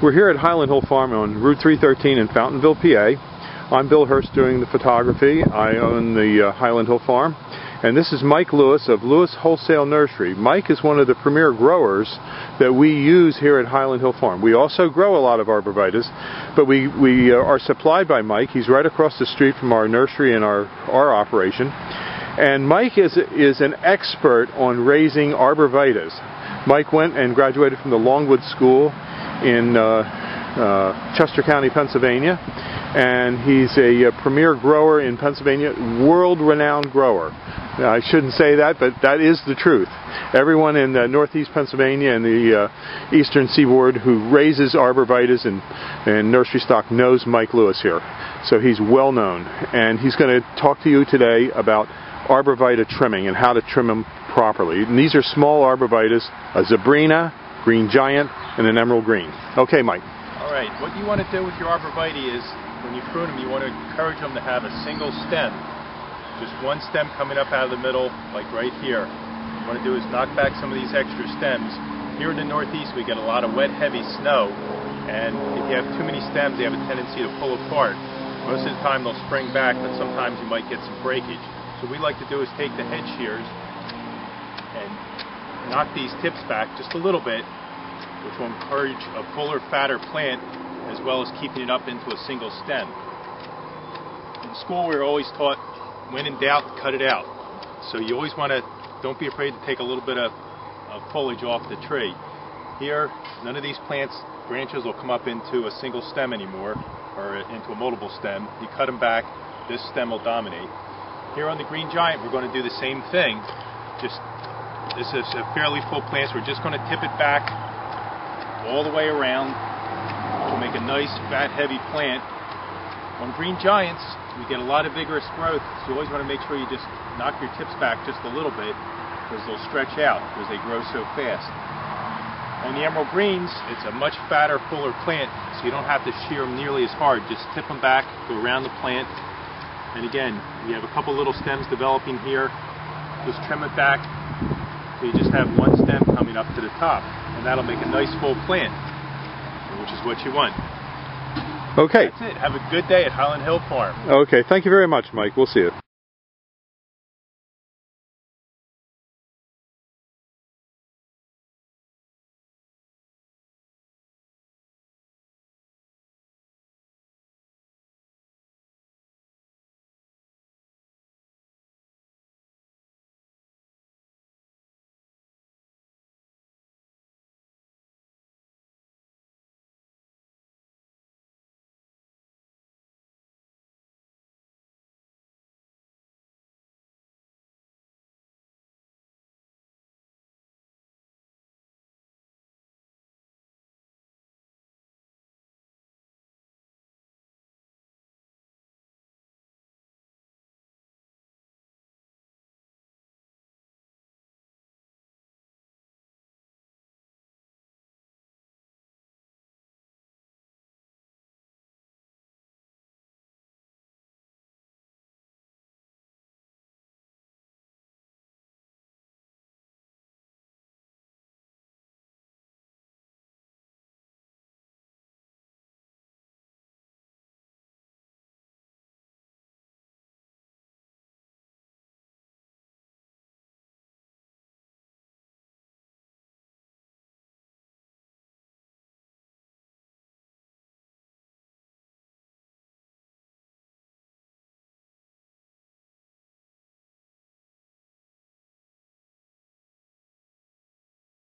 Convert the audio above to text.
We're here at Highland Hill Farm on Route 313 in Fountainville, PA. I'm Bill Hurst doing the photography. I own the Highland Hill Farm. And this is Mike Lewis of Lewis Wholesale Nursery. Mike is one of the premier growers that we use here at Highland Hill Farm. We also grow a lot of arborvitaes, but we are supplied by Mike. He's right across the street from our nursery and our operation. And Mike is an expert on raising arborvitaes. Mike went and graduated from the Longwood School in Chester County, Pennsylvania, and he's a premier grower in Pennsylvania, world-renowned grower. I shouldn't say that, but that is the truth. Everyone in northeast Pennsylvania and the eastern seaboard who raises arborvitaes and nursery stock knows Mike Lewis here. So he's well known, and he's going to talk to you today about arborvitae trimming and how to trim them properly. And these are small arborvitaes, a Zebrina, green giant, and an emerald green. Okay, Mike. All right, what you want to do with your arborvitae is, when you prune them, you want to encourage them to have a single stem. Just one stem coming up out of the middle, like right here. What you want to do is knock back some of these extra stems. Here in the Northeast, we get a lot of wet, heavy snow, and if you have too many stems, they have a tendency to pull apart. Most of the time, they'll spring back, but sometimes you might get some breakage. So what we like to do is take the head shears and knock these tips back just a little bit, which will encourage a fuller, fatter plant, as well as keeping it up into a single stem. In school, we were always taught, when in doubt, cut it out. So you always want to, don't be afraid to take a little bit of foliage off the tree. Here, none of these plants, branches will come up into a single stem anymore, or into a multiple stem. You cut them back, this stem will dominate. Here on the green giant, we're going to do the same thing. This is a fairly full plant, so we're just going to tip it back all the way around to make a nice, fat, heavy plant. On green giants, we get a lot of vigorous growth, so you always want to make sure you just knock your tips back just a little bit, because they'll stretch out because they grow so fast. On the emerald greens, it's a much fatter, fuller plant, so you don't have to shear them nearly as hard. Just tip them back, go around the plant, and again, we have a couple little stems developing here. Just trim it back, so you just have one stem coming up to the top, and that'll make a nice full plant, which is what you want. Okay. That's it. Have a good day at Highland Hill Farm. Okay, thank you very much, Mike. We'll see you.